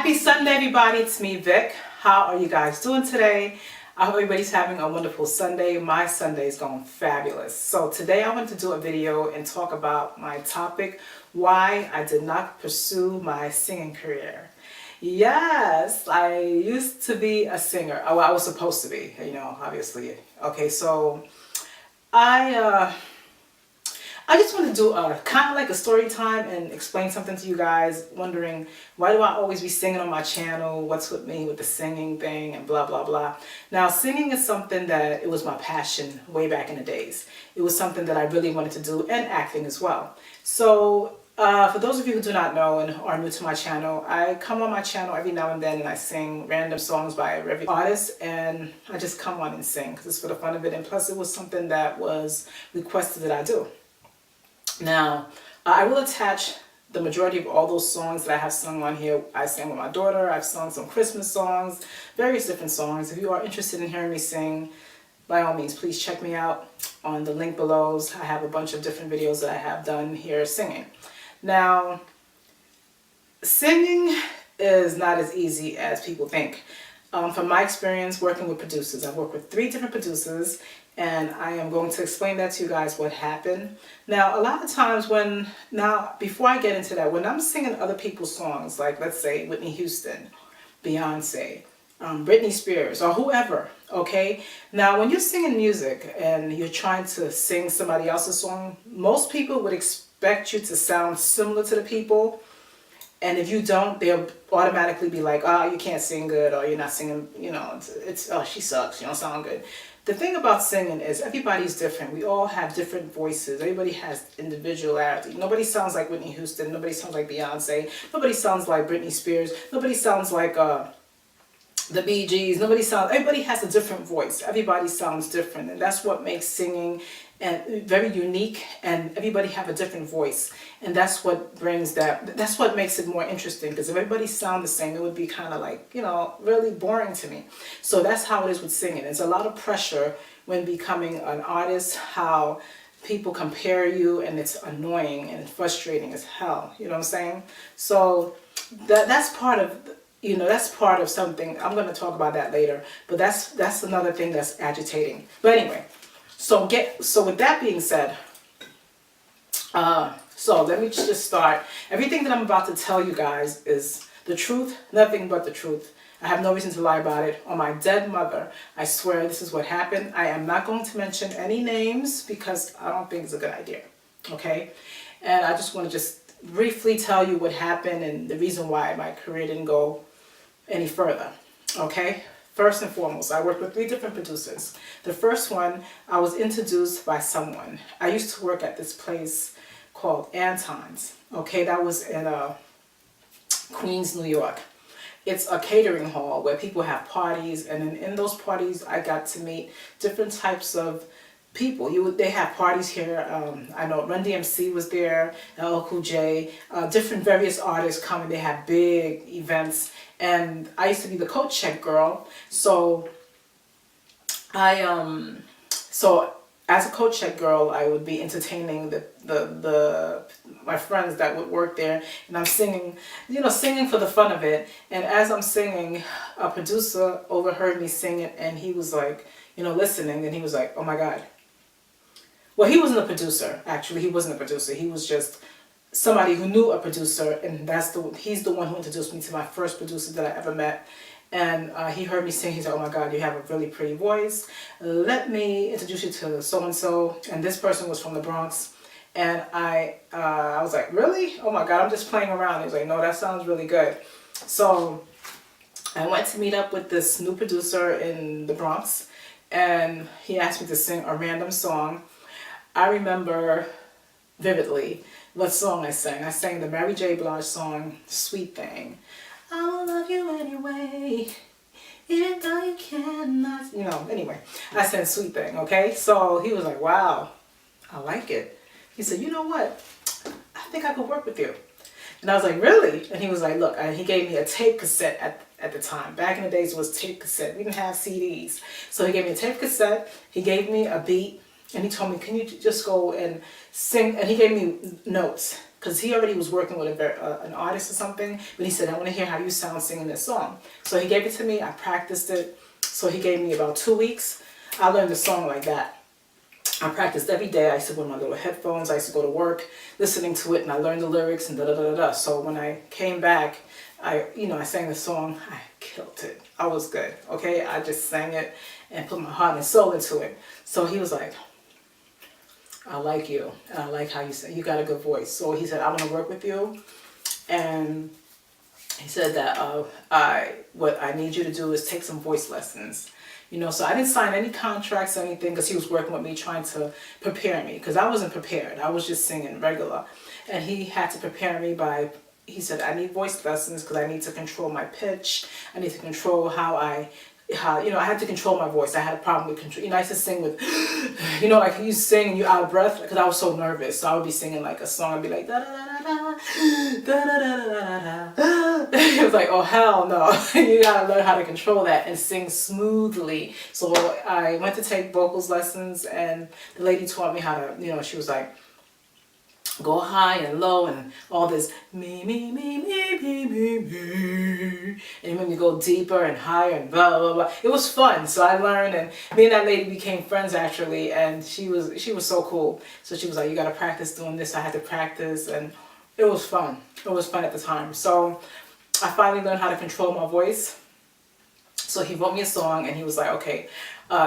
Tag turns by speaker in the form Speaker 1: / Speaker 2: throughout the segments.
Speaker 1: Happy Sunday, everybody. It's me, Vic. How are you guys doing today? I hope everybody's having a wonderful Sunday. My Sunday is going fabulous. So today I want to do a video and talk about my topic, why I did not pursue my singing career. Yes, I used to be a singer. Oh, I was supposed to be, obviously. Okay, so I just want to do a kind of like a story time and explain something to you guys, wondering why do I always be singing on my channel, what's with me with the singing thing and blah blah blah. Now singing is something that it was my passion way back in the days. It was something that I really wanted to do, and acting as well. So for those of you who do not know and are new to my channel, I come on my channel every now and then and I sing random songs by every artist, and I just come on and sing because it's for the fun of it, and plus it was something that was requested that I do. Now, I will attach the majority of all those songs that I have sung on here. I sang with my daughter, I've sung some Christmas songs, various different songs. If you are interested in hearing me sing, by all means, please check me out on the link below. I have a bunch of different videos that I have done here singing. Now, singing is not as easy as people think. From my experience working with producers, I've worked with 3 different producers, and I am going to explain that to you guys what happened. Now, a lot of times before I get into that, when I'm singing other people's songs, like let's say Whitney Houston, Beyonce, Britney Spears, or whoever, okay? Now, when you're singing music and you're trying to sing somebody else's song, most people would expect you to sound similar to the people. And if you don't, they'll automatically be like, oh, you can't sing good, or you're not singing, oh, she sucks, you don't sound good. The thing about singing is everybody's different. We all have different voices. Everybody has individuality. Nobody sounds like Whitney Houston. Nobody sounds like Beyonce. Nobody sounds like Britney Spears. Nobody sounds like the Bee Gees. Everybody has a different voice. Everybody sounds different. And that's what makes singing very unique, and everybody have a different voice. And that's what that's what makes it more interesting, because if everybody sound the same, it would be kind of like, really boring to me. So that's how it is with singing. It's a lot of pressure when becoming an artist, how people compare you, and it's annoying and frustrating as hell. You know what I'm saying? So that's part of that's part of something. I'm going to talk about that later, but that's another thing that's agitating. But anyway, so with that being said, so let me just start. Everything that I'm about to tell you guys is the truth, nothing but the truth. I have no reason to lie about it. On my dead mother, I swear this is what happened. I am not going to mention any names because I don't think it's a good idea, okay? And I just want to just briefly tell you what happened and the reason why my career didn't go any further, okay? First and foremost, I worked with 3 different producers. The first one, I was introduced by someone. I used to work at this place called Anton's, okay? That was in Queens, New York. It's a catering hall where people have parties, and in those parties, I got to meet different types of people. They have parties here. I know Run DMC was there, LL Cool J, different various artists coming. They have big events, and I used to be the coat check girl. So as a coat check girl, I would be entertaining my friends that would work there, and I'm singing, singing for the fun of it. And as I'm singing, a producer overheard me singing, and he was like, listening, and he was like, oh my God. Well, he wasn't a producer, actually. He wasn't a producer. He was just somebody who knew a producer, and he's the one who introduced me to my first producer that I ever met. And he heard me sing. He said, oh my God, you have a really pretty voice. Let me introduce you to so-and-so. And this person was from the Bronx. And I was like, really? Oh my God, I'm just playing around. He was like, no, that sounds really good. So I went to meet up with this new producer in the Bronx, and he asked me to sing a random song. I remember vividly what song I sang. I sang the Mary J. Blige song, Sweet Thing. I will love you anyway, even though you cannot. Anyway, I sang Sweet Thing, okay? So he was like, wow, I like it. He said, you know what? I think I could work with you. And I was like, really? And he was like, look, he gave me a tape cassette at the time. Back in the days, it was tape cassette. We didn't have CDs. So he gave me a tape cassette. He gave me a beat. And he told me, can you just go and sing? And he gave me notes, because he already was working with an artist or something, but he said, I want to hear how you sound singing this song. So he gave it to me, I practiced it. So he gave me about 2 weeks. I learned the song like that. I practiced every day. I used to wear my little headphones. I used to go to work listening to it, and I learned the lyrics and da da da da da. So when I came back, I sang the song. I killed it. I was good. Okay, I just sang it and put my heart and soul into it. So he was like, I like you, and I like how you sing. You got a good voice. So he said, I want to work with you, and he said that what I need you to do is take some voice lessons. So I didn't sign any contracts or anything, because he was working with me, trying to prepare me, because I wasn't prepared. I was just singing regular. And he had to prepare me he said, I need voice lessons because I need to control my pitch. I need to control I had to control my voice. I had a problem with control. I used to sing with, like you sing and you're out of breath, because I was so nervous. So I would be singing like a song. I'd be like, da da da da da da da da da. It was like, oh hell no. You gotta learn how to control that and sing smoothly. So I went to take vocals lessons, and the lady taught me how to, she was like, go high and low and all this me, and it made me go deeper and higher and blah, blah, blah. It was fun. So I learned, and me and that lady became friends actually, and she was so cool. So she was like, you got to practice doing this. I had to practice, and it was fun. It was fun at the time. So I finally learned how to control my voice. So he wrote me a song, and he was like, okay,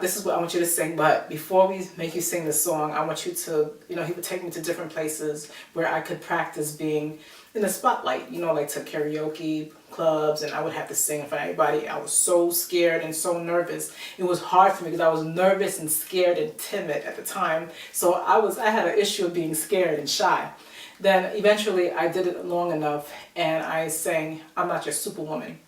Speaker 1: this is what I want you to sing, but before we make you sing this song, I want you to, he would take me to different places where I could practice being in the spotlight, like to karaoke clubs, and I would have to sing in front of everybody. I was so scared and so nervous. It was hard for me because I was nervous and scared and timid at the time. So I had an issue of being scared and shy. Then eventually I did it long enough, and I sang I'm Not Your Superwoman.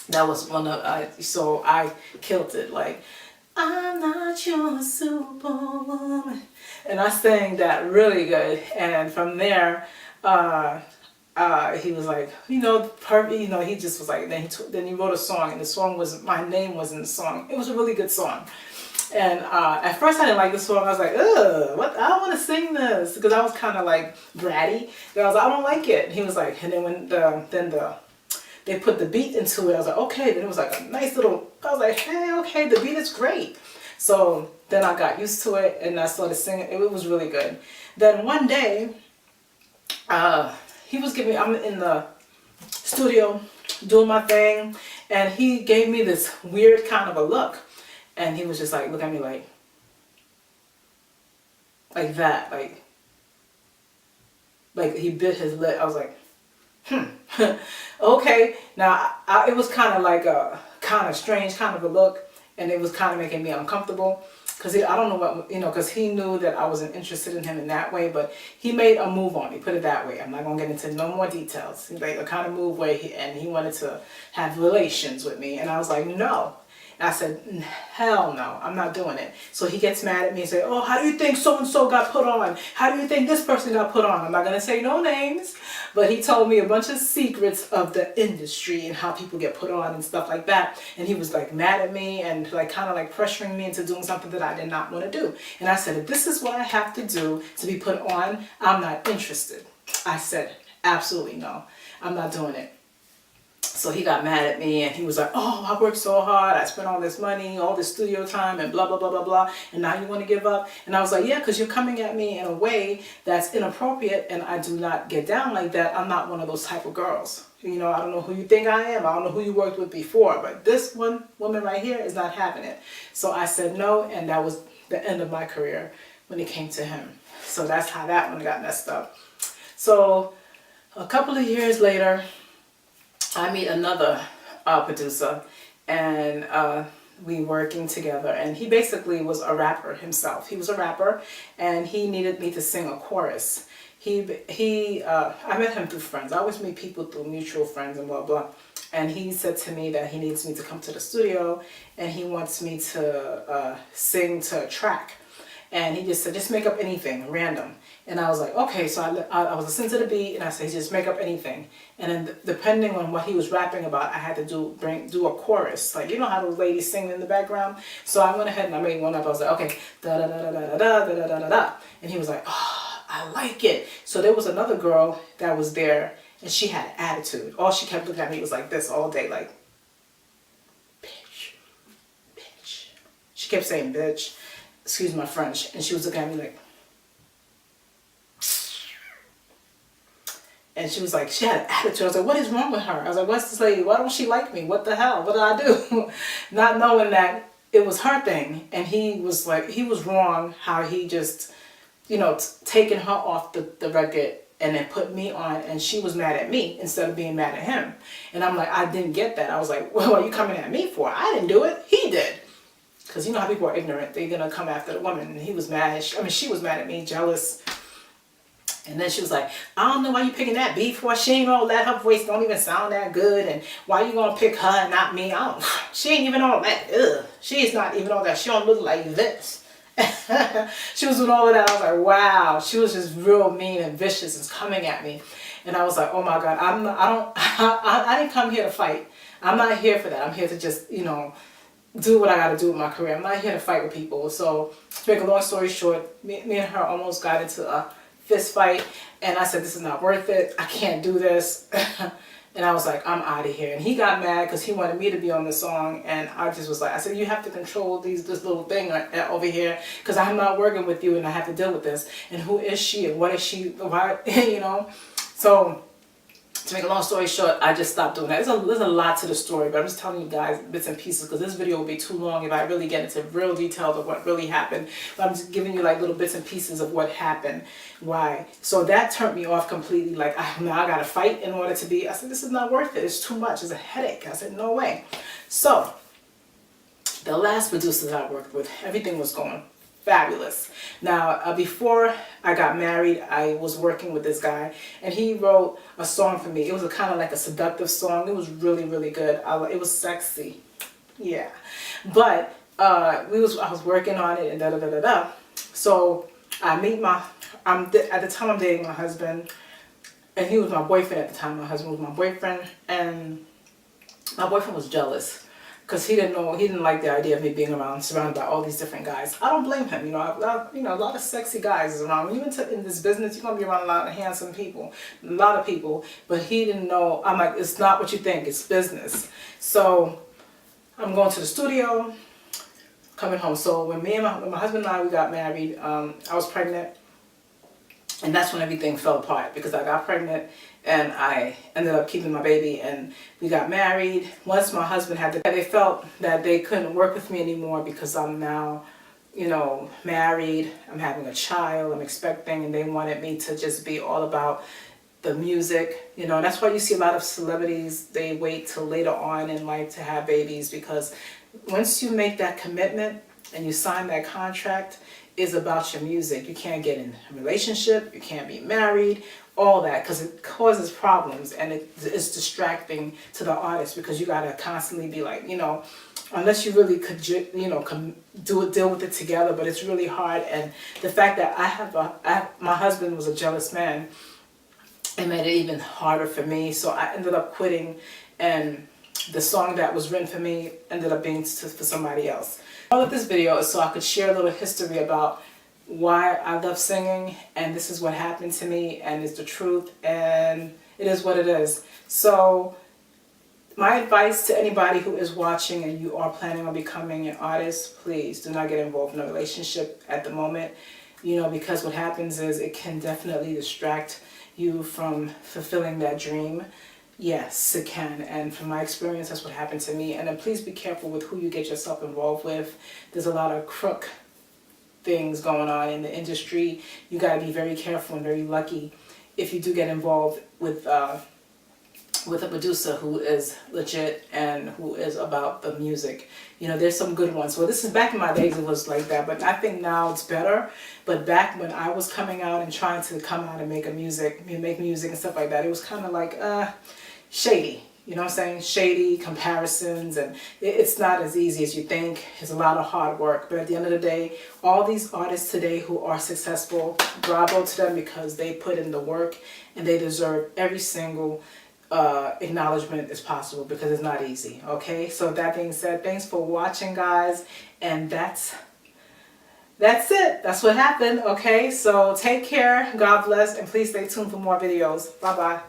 Speaker 1: That was so I killed it, like, I'm not your superwoman. And I sang that really good. And from there, he was like, perfect, he just was like, then he wrote a song, and the song my name was in the song. It was a really good song. And at first I didn't like the song. I was like, ugh, what? I don't want to sing this, because I was kind of like bratty. And I was like, I don't like it. And he was like, and then when they put the beat into it, I was like, okay. Then it was like a nice little, I was like, hey, okay, the beat is great. So then I got used to it, and I started singing. It was really good. Then one day, he was I'm in the studio doing my thing, and he gave me this weird kind of a look. And he was just like, look at me like that, like he bit his lip. I was like, okay. Now, it was kind of like a kind of strange kind of a look, and it was kind of making me uncomfortable, because I don't know what, because he knew that I wasn't interested in him in that way, but he made a move on me, put it that way. I'm not going to get into no more details. He made a kind of move where he wanted to have relations with me, and I was like, no. And I said, hell no, I'm not doing it. So he gets mad at me and says, oh, how do you think so-and-so got put on? How do you think this person got put on? I'm not going to say no names, but he told me a bunch of secrets of the industry and how people get put on and stuff like that. And he was like mad at me and like kind of like pressuring me into doing something that I did not want to do. And I said, if this is what I have to do to be put on, I'm not interested. I said, absolutely no, I'm not doing it. So he got mad at me, and he was like, oh, I worked so hard. I spent all this money, all this studio time, and blah, blah, blah, blah, blah. And now you want to give up? And I was like, yeah, because you're coming at me in a way that's inappropriate, and I do not get down like that. I'm not one of those type of girls. I don't know who you think I am. I don't know who you worked with before, but this one woman right here is not having it. So I said no, and that was the end of my career when it came to him. So that's how that one got messed up. So a couple of years later, I meet another producer, and we working together, and he basically was a rapper himself. He was a rapper, and he needed me to sing a chorus. I met him through friends. I always meet people through mutual friends and blah, blah. And he said to me that he needs me to come to the studio, and he wants me to sing to a track. And he just said, just make up anything, random. And I was like, okay. So I was listening to the beat, and I said, just make up anything. And then depending on what he was rapping about, I had to do a chorus. Like, you know how those ladies sing in the background? So I went ahead and I made one up. I was like, okay, da da da da da da da da da da da. And he was like, oh, I like it. So there was another girl that was there, and she had attitude. All she kept looking at me was like this all day, like, bitch, bitch. She kept saying bitch, excuse my French, and she was looking at me like, and she was like, she had an attitude. I was like, what is wrong with her? I was like, what's this lady? Why don't she like me? What the hell? What did I do? Not knowing that it was her thing. And he was like, he was wrong how he just, you know, taking her off the record and then put me on, and she was mad at me instead of being mad at him. And I'm like, I didn't get that. I was like, well, what are you coming at me for? I didn't do it. He did. Because you know how people are ignorant. They're going to come after the woman. And he was mad. I mean, she was mad at me, jealous. And then she was like, I don't know why you picking that beat for. She ain't all that. Her voice don't even sound that good. And why you gonna pick her and not me? She ain't even all that. Ugh. She's not even all that. She don't look like this. She was doing all of that. I was like, wow. She was just real mean and vicious and coming at me. And I was like, oh my God, I didn't come here to fight. I'm not here for that. I'm here to just, you know, do what I got to do with my career. I'm not here to fight with people. So to make a long story short, me and her almost got into a fist fight, and I said, this is not worth it. I can't do this. And I was like, I'm out of here. And he got mad because he wanted me to be on the song, and I just was like, I said, you have to control this little thing over here, because I'm not working with you and I have to deal with this. And who is she and what is she? Why, you know? So to make a long story short, I just stopped doing that. There's a lot to the story, but I'm just telling you guys bits and pieces because this video will be too long if I really get into real details of what really happened. But I'm just giving you like little bits and pieces of what happened. Why? So that turned me off completely. Like, now I got to fight in order to be. I said, this is not worth it. It's too much. It's a headache. I said, no way. So the last producers I worked with, everything was going fabulous. Now, before I got married, I was working with this guy, and he wrote a song for me. It was a kind of like a seductive song. It was really, really good. It was sexy, yeah. But I was working on it, and da da da da da. So I meet at the time I'm dating my husband, and he was my boyfriend at the time. My husband was my boyfriend, and my boyfriend was jealous. Because he didn't like the idea of me being surrounded by all these different guys. I don't blame him. You know, a lot of sexy guys is around. When you're in this business, you're gonna be around a lot of handsome people, a lot of people. But he didn't know. I'm like, it's not what you think. It's business. So I'm going to the studio, coming home. So when my husband and I we got married, I was pregnant, and that's when everything fell apart because I got pregnant. And I ended up keeping my baby, and we got married. Once my husband they felt that they couldn't work with me anymore because I'm now, you know, married. I'm having a child. I'm expecting, and they wanted me to just be all about the music. You know, and that's why you see a lot of celebrities, they wait till later on in life to have babies, because once you make that commitment and you sign that contract, it's about your music. You can't get in a relationship. You can't be married. All that, because it causes problems, and it's distracting to the artist because you gotta constantly be like, you know, unless you really could, you know, deal with it together. But it's really hard, and the fact that my husband was a jealous man, it made it even harder for me. So I ended up quitting, and the song that was written for me ended up being for somebody else. All of this video is so I could share a little history about why I love singing, and this is what happened to me, and it's the truth, and it is what it is. So my advice to anybody who is watching and you are planning on becoming an artist, please do not get involved in a relationship at the moment, you know, because what happens is it can definitely distract you from fulfilling that dream. Yes, it can, and from my experience, that's what happened to me. And then please be careful with who you get yourself involved with. There's a lot of crook things going on in the industry. You got to be very careful and very lucky if you do get involved with a producer who is legit and who is about the music. You know, there's some good ones. Well, this is back in my days, it was like that, but I think now it's better. But back when I was coming out and trying to come out and make music and stuff like that, it was kind of like shady. You know what I'm saying? Shady comparisons, and it's not as easy as you think. It's a lot of hard work. But at the end of the day, all these artists today who are successful, bravo to them, because they put in the work and they deserve every single acknowledgement as possible, because it's not easy. Okay? So that being said, thanks for watching, guys. And that's that's it. That's what happened. Okay, so take care. God bless, and please stay tuned for more videos. Bye bye.